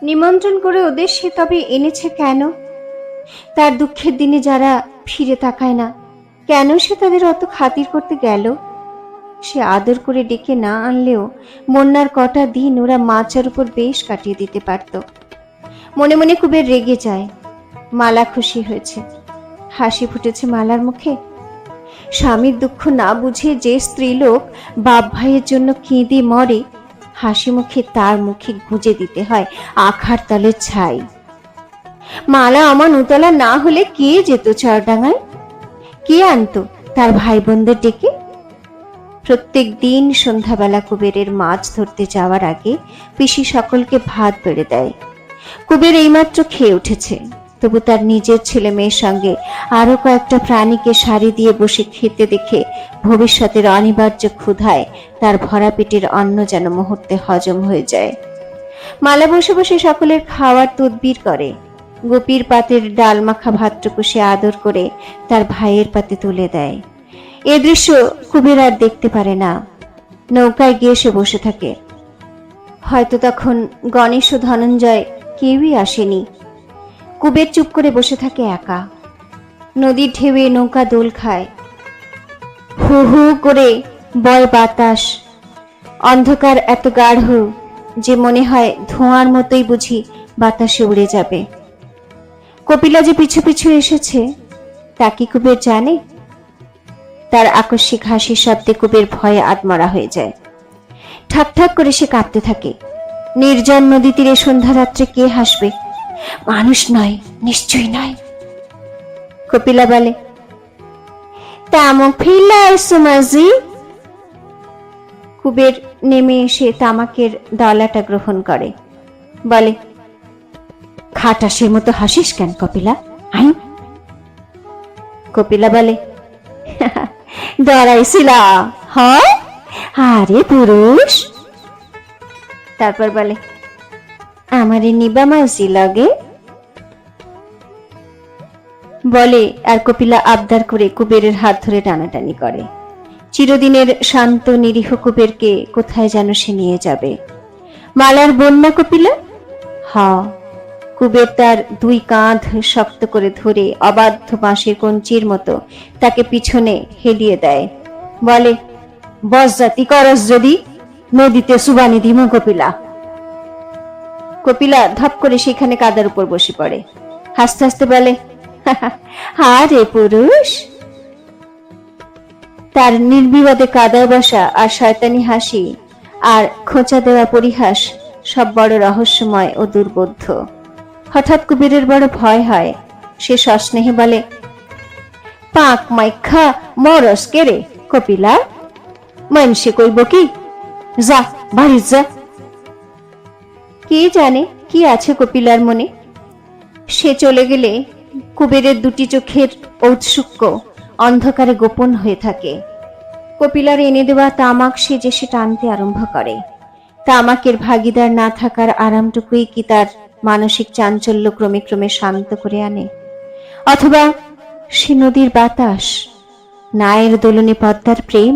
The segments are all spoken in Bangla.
নিমন্ত্রণ করে ওদের সে তবে এনেছে কেন? তার দুঃখের দিনে যারা ফিরে তাকায় না, কেন সে তাদের অত খাতির করতে গেল? সে আদর করে ডেকে না আনলেও বন্যার কটা দিন ওরা মাচার উপর বেশ কাটিয়ে দিতে পারত। মনে মনে কুবের রেগে যায়। মালা খুশি হয়েছে, হাসি ফুটেছে মালার মুখে। স্বামীর দুঃখ না বুঝে যে স্ত্রীলোক বাপ ভাইয়ের জন্য কেঁদে মরে, হাসি মুখে তার মুখে গুঁজে দিতে হয় আখার তলের ছাই। মালা আমার উতলা না হলে কে যেত চরডাঙ্গায়? কে আনতো তার ভাই বোনদের ডেকে? প্রত্যেক দিন সন্ধ্যাবেলা কুবেরের মাছ ধরতে যাওয়ার আগে পিসি সকলকে ভাত বেড়ে দেয়। কুবের এইমাত্র খেয়ে উঠেছে, তবু তার নিজের ছেলে মেয়ের সঙ্গে আরো কয়েকটা প্রাণীকে সারি দিয়ে বসে খেতে দেখে ভবিষ্যতের অনিবার্য ক্ষুধায় তার ভরা পেটের অন্ন যেন মুহূর্তে হজম হয়ে যায়। মালা বসে বসে সকলের খাওয়ার তদবির করে। গোপীর পাতের ডাল মাখা ভাতটুকু সে আদর করে তার ভাইয়ের পাতে তুলে দেয়। এ দৃশ্য কুবের আর দেখতে পারে না। নৌকায় গিয়ে সে বসে থাকে। হয়তো তখন গণেশ ও ধনঞ্জয় কেউই আসেনি। কুবের চুপ করে বসে থাকে একা। নদীর ঢেউয়ে নৌকা দোল খায়। হু হু করে বয় বাতাস। অন্ধকার এত গাঢ় যে মনে হয় ধোঁয়ার মতোই বুঝি বাতাসে উড়ে যাবে। কপিলা যে পিছু পিছু এসেছে তা কি কুবের জানে? তার আকস্মিক হাসির শব্দে কুবের ভয়ে আত্মরা হয়ে যায়। ঠাক ঠাক করে সে কাঁদতে থাকে। নির্জন নদী তীরে সন্ধ্যা রাত্রে কে হাসবে? মানুষ নয়, নিশ্চয়ই নয়। কপিলা বলে, তামাক ফেলা এসো মাঝি। কুবের নেমে এসে তামাকের ডালাটা গ্রহণ করে, বলে, খাটাসের মতো হাসিস কেন কপিলা? আইন। কপিলা বলে, ডরাইছিলা হয়? আরে পুরুষ। তারপর বলে, আমারে নিবা মাঝি লাগে বলে। আর কপিলা আবদার করে কুবেরের হাত ধরে টানাটানি করে। চিরদিনের শান্ত নিরীহ কুবেরকে কোথায় যেন সে নিয়ে যাবে। মালার বন্যা কপিলা? হ্যাঁ। কুবের তার দুই কাঁধ শক্ত করে ধরে অবাধ্য বাঁশের কঞ্চির মতো তাকে পিছনে হেলিয়ে দেয়, বলে, বজ্জাতি করস যদি নদীতে সুবানি দিম কপিলা। কপিলা ধপ করে সেখানে কাদার উপর বসে পড়ে, হাসতে হাসতে বলে, আরে পুরুষ। তার নির্বিবাদে কাদায় বসা আর শয়তানি হাসি আর খোঁচা দেওয়া পরিহাস সব বড় রহস্যময় ও দুর্বোধ্য। হঠাৎ কুবেরের বড় ভয় হয়। সে সস্নেহে বলে, পাক মাইখা মরস কে রে কপিলা? মানুষে কইব কি? যা বাড়ি যা। কে জানে কি আছে কপিলার মনে? সে চলে গেলে কুবেরের দুটি চোখের ঔৎসুক্য অন্ধকারে গোপন হয়ে থাকে। কপিলার এনে দেওয়া তামাক সে যে সে টানতে আরম্ভ করে। তামাকের ভাগিদার না থাকার আরামটুকুই কি তার মানসিক চাঞ্চল্য ক্রমে ক্রমে শান্ত করে আনে? অথবা সে নদীর বাতাস, নায়ের দোলনে পদ্মার প্রেম?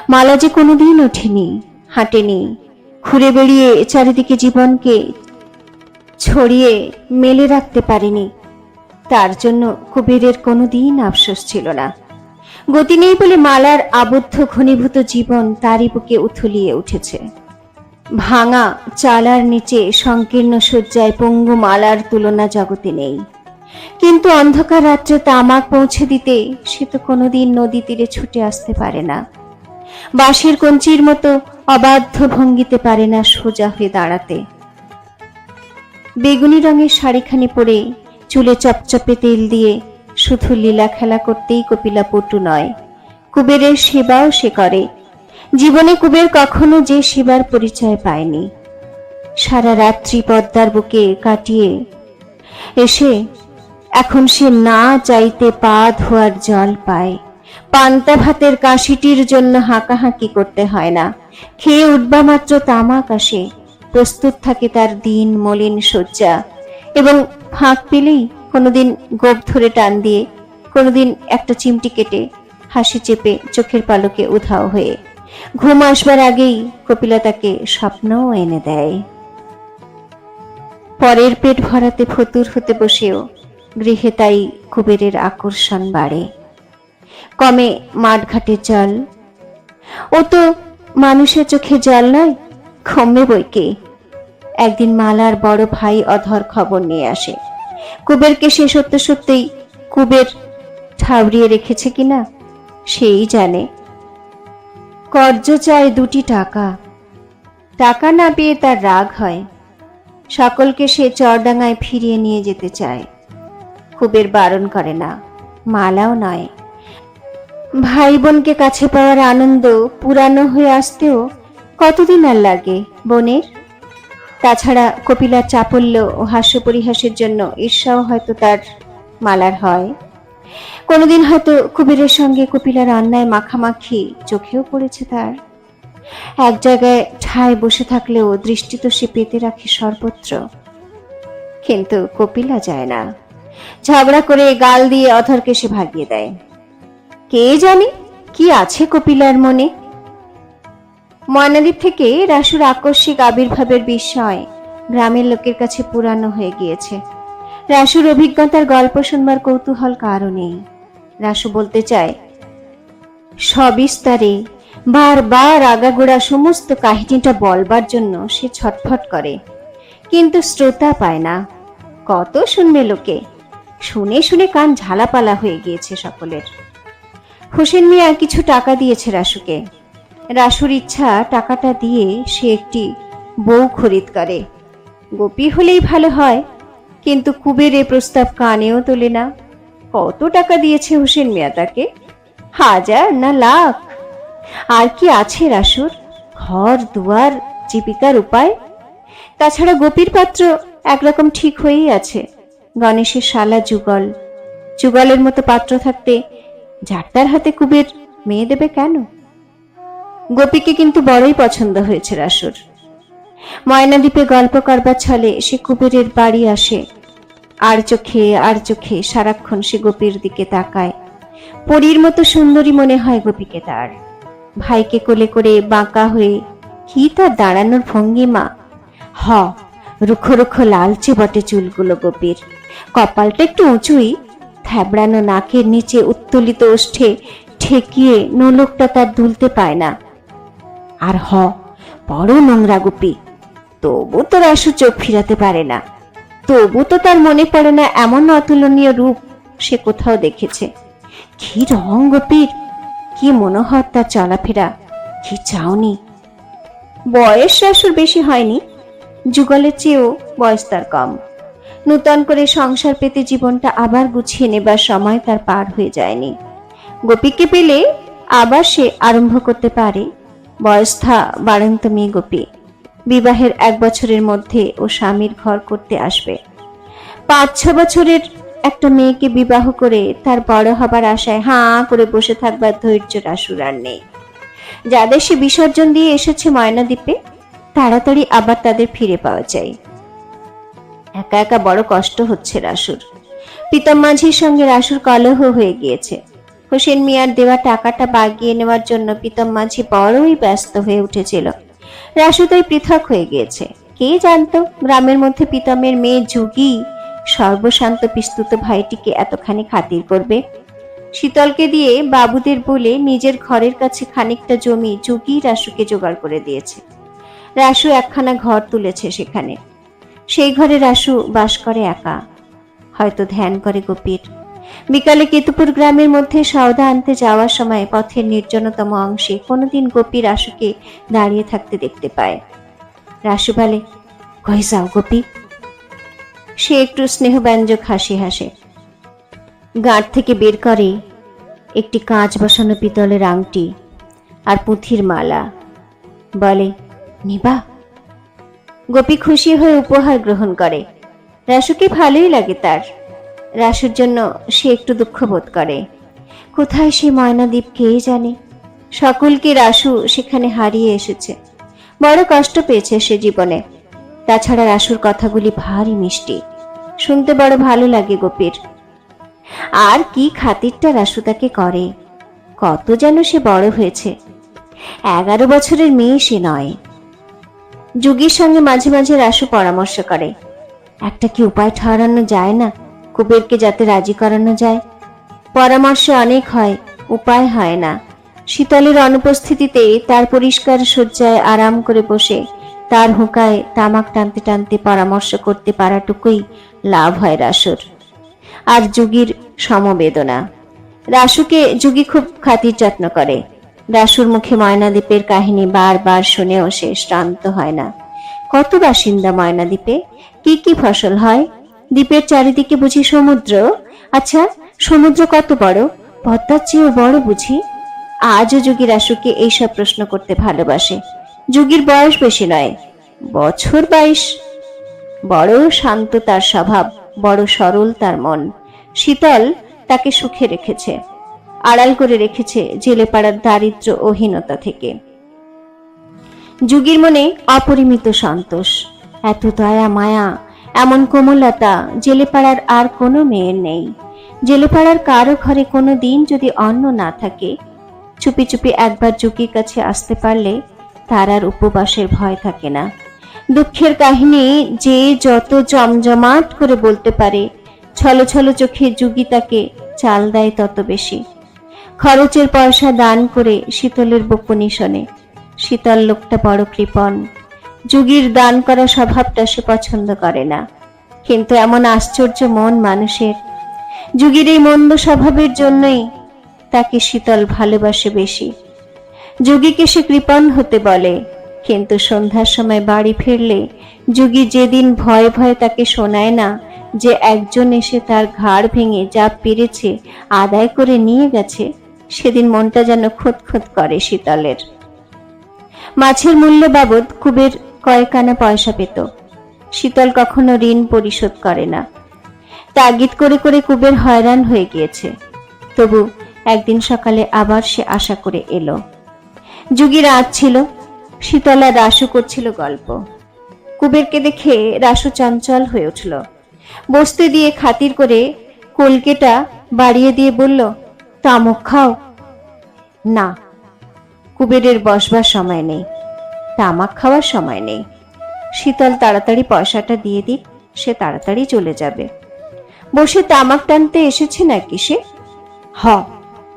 মালা যে কোনোদিন ওঠেনি, হাঁটেনি, ঘুরে বেড়িয়ে চারিদিকে জীবনকে ছড়িয়ে মেলে রাখতে পারেনি। তার জন্য কুবেরের কোনোদিন আফসোস ছিল না। গতি নেই বলে মালার আবদ্ধ ঘনীভূত জীবন তারই বুকে উথলিয়ে উঠেছে। ভাঙা চালার নিচে সংকীর্ণ শয্যায় পঙ্গু মালার তুলনা জগতে নেই। কিন্তু অন্ধকার রাত্রে তামাক পৌঁছে দিতে সে তো কোনোদিন নদী তীরে ছুটে আসতে পারে না। বাঁশের কঞ্চির মতো অবাধ্য ভঙ্গিতে পারে না সোজা হয়ে দাঁড়াতে। বেগুনি রঙের শাড়িখানি পরে চুলে চপচপে তেল দিয়ে শুধু লীলা খেলা করতেই কপিলা পটু নয়, কুবেরের সেবাও সে করে। জীবনে কুবের কখনো যে সেবার পরিচয় পায়নি। সারা রাত্রি পদ্মার বুকে কাটিয়ে এসে এখন সে না চাইতে পা ধোয়ার জল পায়। পান্তা ভাতের কাশিটির জন্য হাঁকাহাঁকি করতে হয় না। খেয়ে উঠবা মাত্র তামাক আসে, প্রস্তুত থাকে তার দিন মলিন শয্যা। এবং ফাঁক পেলেই কোনোদিন গোপ ধরে টান দিয়ে, কোনোদিন একটা চিমটি কেটে হাসি চেপে চোখের পালকে উধাও হয়ে ঘুম আসবার আগেই কপিলা তাকে স্বপ্নও এনে দেয়। পরের পেট ভরাতে ফতুর হতে বসেও গৃহে তাই কুবেরের আকর্ষণ বাড়ে। কমে মাঠঘাটের জল, ও তো মানুষের চোখে জল নয়, কমবে বইকে। একদিন মালার বড় ভাই অধর খবর নিয়ে আসে। কুবেরকে সে সত্য সত্যই কুবের ঠাউরিয়ে রেখেছে কিনা সেই জানে। কর্য চায় 2টি টাকা, টাকা না পেয়ে তার রাগ হয়। সকলকে সে চরডাঙ্গায় ফিরিয়ে নিয়ে যেতে চায়। কুবের বারণ করে না, মালাও নয়। ভাই বোনকে কাছে পাওয়ার আনন্দ পুরানো হয়ে আসতেও কতদিন আর লাগে বোনের। তাছাড়া কপিলার চাপল্য ও হাস্য পরিহাসের জন্য ঈর্ষাও হয়তো তার মালার হয়। কোনোদিন হয়তো কুবেরের সঙ্গে কপিলার অন্যায় মাখামাখি চোখেও পড়েছে তার। এক জায়গায় ঠায় বসে থাকলেও দৃষ্টি তো সে পেতে রাখে সর্বত্র। কিন্তু কপিলা যায় না, ঝগড়া করে গাল দিয়ে অধরকে সে ভাগিয়ে দেয়। কে জানে কি আছে কপিলার মনে। ময়নাদ্বীপ থেকে রাসুর আকস্মিক আবির্ভাবের বিস্ময় গ্রামের লোকের কাছে পুরানো হয়ে গিয়েছে। রাসুর অভিজ্ঞতার গল্প শুনবার কৌতূহল কারও নেই। রাসু বলতে চায়, সবিস্তারে বারবার আগাগোড়া সমস্ত কাহিনীটা বলবার জন্য সে ছটফট করে, কিন্তু শ্রোতা পায় না। কত শুনবে লোকে, শুনে শুনে কান ঝালাপালা হয়ে গিয়েছে সকলের। হোসেন মিয়া কিছু টাকা দিয়েছে রাসুকে। রাসুর ইচ্ছা টাকাটা দিয়ে সে একটি বউ খরিদ করে। গোপী হলেই ভালো হয়, কিন্তু কুবের এ প্রস্তাব কানেও তোলে না। কত টাকা দিয়েছে হোসেন মিয়া তাকে? 1000 না লাখ? আর কি আছে রাসুর? ঘর দুয়ার, জীবিকার উপায়। তাছাড়া গোপীর পাত্র একরকম ঠিক হয়েই আছে। গণেশের শালা যুগল, যুগলের মতো পাত্র থাকতে যার হাতে কুবের মেয়ে দেবে কেন? গোপীকে কিন্তু বড়ই পছন্দ হয়েছে রাসুর। ময়নাদ্বীপে গল্প করবার ছলে সে কুবেরের বাড়ি আসে। আর চোখে সারাক্ষণ সে গোপীর দিকে তাকায়। পরীর মতো সুন্দরী মনে হয় গোপীকে তার। ভাইকে কোলে করে বাঁকা হয়ে কি তার দাঁড়ানোর ভঙ্গিমা! রুক্ষ রুক্ষ লালচে বটে চুলগুলো গোপীর। কপালটা একটু উঁচুই, থ্যাবড়ানো নাকের নিচে উত্তোলিত ওষ্ঠে ঠেকিয়ে নোলকটা তার দুলতে পায় না। আর বড় নোংরা গোপী। তবু তো রাসু চোখ ফিরাতে পারে না। তবু তো তার মনে পড়ে না এমন অতুলনীয় রূপ সে কোথাও দেখেছে। কি রং গোপীর, কি মনোহর তার চলাফেরা, কি চাউনি! বয়স রাসুর বেশি হয়নি, যুগলের চেয়েও বয়স তার কম। নূতন করে সংসার পেতে জীবনটা আবার গুছিয়ে নেবার সময় তার পার হয়ে যায়নি। গোপীকে পেলে আবার সে আরম্ভ করতে পারে। বয়স্থা বাড়ন্ত মেয়ে গোপী। বিবাহের 1 বছরের মধ্যে ও স্বামীর ঘর করতে আসবে। 5-6 বছরের একটা মেয়েকে বিবাহ করে তার বড় হবার আশায় হাঁ করে বসে থাকবার ধৈর্য রাসুর আর নেই। যাদের সে বিসর্জন দিয়ে এসেছে ময়নাদ্বীপে, তাড়াতাড়ি আবার তাদের ফিরে পাওয়া চাই। একা একা বড় কষ্ট হচ্ছে রাসুর। প্রীতম মাঝির সঙ্গে রাসুর কলহ হয়ে গিয়েছে। হোসেন মিয়ার দেওয়া টাকাটা বাগিয়ে নেওয়ার জন্য প্রীতম মাঝি বড়ই ব্যস্ত হয়ে উঠেছিল। রাসু তাই পৃথক হয়ে গিয়েছে। কে জানতো গ্রামের মধ্যে প্রীতমের মেয়ে যুগী সর্বশান্ত পিস্তুত ভাইটিকে এতখানি খাতির করবে। শীতলকে দিয়ে বাবুদের বলে নিজের ঘরের কাছে খানিকটা জমি যুগী রাসুকে জোগাড় করে দিয়েছে। রাসু একখানা ঘর তুলেছে সেখানে। সেই ঘরে রাসু বাস করে একা, হয়তো ধ্যান করে গোপীর। বিকালে কেতুপুর গ্রামের মধ্যে সওদা আনতে যাওয়ার সময় পথের নির্জনতম অংশে কোনোদিন গোপী রাসুকে দাঁড়িয়ে থাকতে দেখতে পায়। রাসু বলে, কই যাও গোপী? সে একটু স্নেহব্যঞ্জক হাসি হাসে। গাঁট থেকে বের করে একটি কাঁচ বসানো পিতলের আংটি আর পুঁথির মালা। বলে, নিবা? গোপী খুশি হয়ে উপহার গ্রহণ করে। রাসুকে ভালোই লাগে তার। রাসুর জন্য সে একটু দুঃখ বোধ করে। কোথায় সে ময়নাদ্বীপ কে জানে। সকলকে রাসু সেখানে হারিয়ে এসেছে। বড় কষ্ট পেয়েছে সে জীবনে। তাছাড়া রাসুর কথাগুলি ভারী মিষ্টি, শুনতে বড় ভালো লাগে গোপীর। আর কি খাতিরটা রাসু তাকে করে! কত যেন সে বড় হয়েছে। 11 বছরের মেয়ে সে নয়। যুগীর সঙ্গে মাঝে মাঝে রাসু পরামর্শ করে। একটা কি উপায় ঠেরানো যায় না? কুবেরকে যাতে রাজি করানো যায়। পরামর্শ অনেক হয়, উপায় হয় না। শীতলের অনুপস্থিতিতে তার পরিষ্কার শয্যায় আরাম করে বসে তার হুঁকায় তামাক টানতে টানতে পরামর্শ করতে পারাটুকুই লাভ হয় রাসুর। আর যুগীর সমবেদনা। রাসুকে যুগী খুব খাতির যত্ন করে। রাসুর মুখে ময়নাদ্বীপের কাহিনী বারবার শুনেও সে শ্রান্ত হয় না। কত বাসিন্দা ময়নাদ্বীপে, কি কি ফসল হয়? দ্বীপের চারিদিকে বুঝি সমুদ্র? আচ্ছা, সমুদ্র কত বড়? পদ্মার চেয়েও বড় বুঝি? আজও যুগী রাসুকে এইসব প্রশ্ন করতে ভালোবাসে। যুগীর বয়স বেশি নয়, বছর 22। বড় শান্ত তার স্বভাব, বড় সরল তার মন। শীতল তাকে সুখে রেখেছে, আড়াল করে রেখেছে জেলেপাড়ার দারিদ্র্য ও হীনতা থেকে। যুগীর মনে অপরিমিত সন্তোষ, এত দয়া মায়া, এমন কোমলতা জেলেপাড়ার আর কোনো মেয়ের নেই। জেলেপাড়ার কারো ঘরে কোনো দিন যদি অন্ন না থাকে, চুপি চুপি একবার যুগীর কাছে আসতে পারলে তার আর উপবাসের ভয় থাকে না। দুঃখের কাহিনী যে যত জমজমাট করে বলতে পারে, ছলো ছলো চোখে যুগী তাকে চাল দেয় তত বেশি। খরচের পয়সা দান করে শীতলের বকুনি শোনে। শীতল লোকটা বড় কৃপণ, যুগীর দান করা স্বভাবটা সে পছন্দ করে না। কিন্তু এমন আশ্চর্য মন মানুষের, যুগীর এই মন্দ স্বভাবের জন্যই তাকে শীতল ভালোবাসে বেশি। যুগীকে সে কৃপণ হতে বলে, কিন্তু সন্ধ্যার সময় বাড়ি ফিরলে যুগী যেদিন ভয়ে ভয়ে তাকে শোনায় না যে একজন এসে তার ঘাড় ভেঙে যা পেরেছে আদায় করে নিয়ে গেছে, সেদিন মনটা যেন খুঁতখুঁত করে শীতলের। মাছের মূল্য বাবদ কুবের কয়েকানা পয়সা পেত। শীতল কখনো ঋণ পরিশোধ করে না। তাগিদ করে করে কুবের হয়রান হয়ে গিয়েছে। তবু একদিন সকালে আবার সে আশা করে এলো। যুগী রাত ছিল, শীতলা রাসু করছিল গল্প। কুবেরকে দেখে রাসু চঞ্চল হয়ে উঠল। বসতে দিয়ে খাতির করে কলকেটা বাড়িয়ে দিয়ে বলল, তামক খাও? না, কুবেরের বসবার সময় নেই, তামাক খাওয়ার সময় নেই। শীতল তাড়াতাড়ি পয়সাটা দিয়ে দিক, সে তাড়াতাড়ি চলে যাবে। বসে তামাক টানতে এসেছে নাকি সে?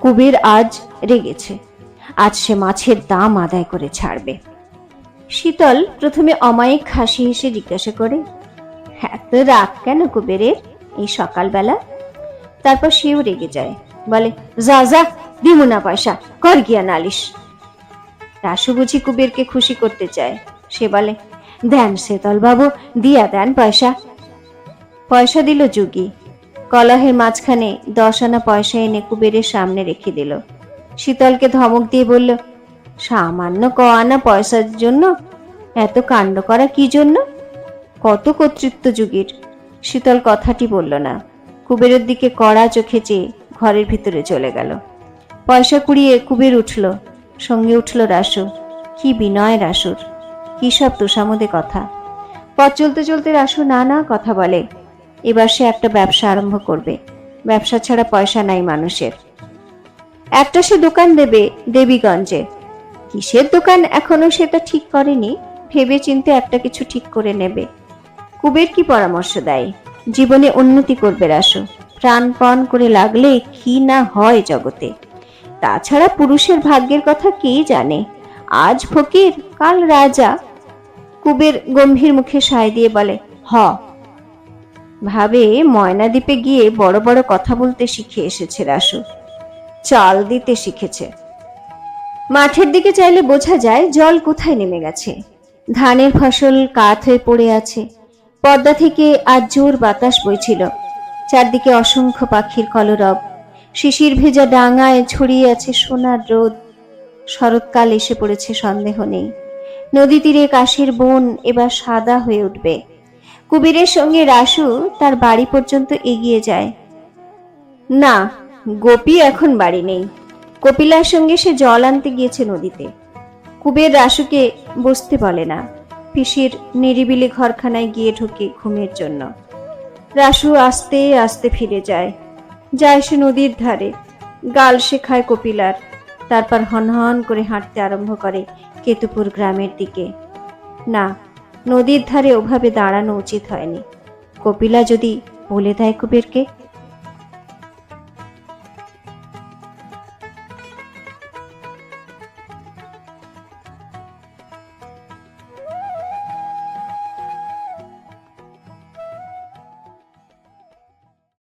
কুবের আজ রেগেছে, আজ সে মাছের দাম আদায় করে ছাড়বে। শীতল প্রথমে অমায়িক হাসি হেসে জিজ্ঞাসা করে, এত রাগ কেন কুবেরের এই সকালবেলা? তারপর সেও রেগে যায়, বলে, যা যা, দিমু না পয়সা, কর গিয়া নালিশ। রাসু বুঝি কুবেরকে খুশি করতে চায়। সে বলে, দেন শীতল বাবু, দিয়া দেন পয়সা। পয়সা দিল যুগী। কলহের মাঝখানে 10 আনা পয়সা এনে কুবেরের সামনে রেখে দিল। শীতলকে ধমক দিয়ে বলল, সামান্য ক আনা পয়সার জন্য এত কাণ্ড করা কি জন্য? কত কর্তৃত্ব যুগীর। শীতল কথাটি বলল না, কুবেরের দিকে কড়া চোখে চেয়ে ঘরের ভিতরে চলে গেল। পয়সা কুড়িয়ে কুবের উঠল, সঙ্গে উঠল রাসু। কি বিনয় রাসুর, কি সব তোষামোদে কথা। পথ চলতে চলতে রাসু নানা কথা বলে। এবার সে একটা ব্যবসা আরম্ভ করবে। ব্যবসা ছাড়া পয়সা নাই মানুষের। একটা সে দোকান দেবে দেবীগঞ্জে। কিসের দোকান এখনো সেটা ঠিক করেনি, ভেবে চিন্তে একটা কিছু ঠিক করে নেবে। কুবের কি পরামর্শ দেয়? জীবনে উন্নতি করবে রাসু, প্রাণপণ করে লাগলে কি না হয় জগতে। তাছাড়া পুরুষের ভাগ্যের কথা কে জানে, আজ ফকির কাল রাজা। কুবের গম্ভীর মুখে সায় দিয়ে বলে, ভাবে ময়নাদ্বীপে গিয়ে বড় বড় কথা বলতে শিখে এসেছে রাসু, চাল দিতে শিখেছে। মাঠের দিকে চাইলে বোঝা যায় জল কোথায় নেমে গেছে। ধানের ফসল কাত হয়ে পড়ে আছে। পদ্মা থেকে আজ জোর বাতাস বইছিল। চারদিকে অসংখ্য পাখির কলরব। শিশির ভেজা ডাঙায় ছড়িয়ে আছে সোনার রোদ। শরৎকাল এসে পড়েছে সন্দেহ নেই। নদী তীরে কাশের বন এবার সাদা হয়ে উঠবে। কুবেরের সঙ্গে রাসু তার বাড়ি পর্যন্ত এগিয়ে যায়। না, গোপী এখন বাড়ি নেই। কপিলার সঙ্গে সে জল আনতে গিয়েছে নদীতে। কুবের রাসুকে বসতে বলে না, পিসির নিরিবিলি ঘরখানায় গিয়ে ঢুকে ঘুমের জন্য। রাসু আস্তে আস্তে ফিরে যায়। যায় সে নদীর ধারে, গাল সে খায় কপিলার। তারপর হনহন করে হাঁটতে আরম্ভ করে কেতুপুর গ্রামের দিকে। না, নদীর ধারে ওভাবে দাঁড়ানো উচিত হয়নি। কপিলা যদি বলে দেয় কুবেরকে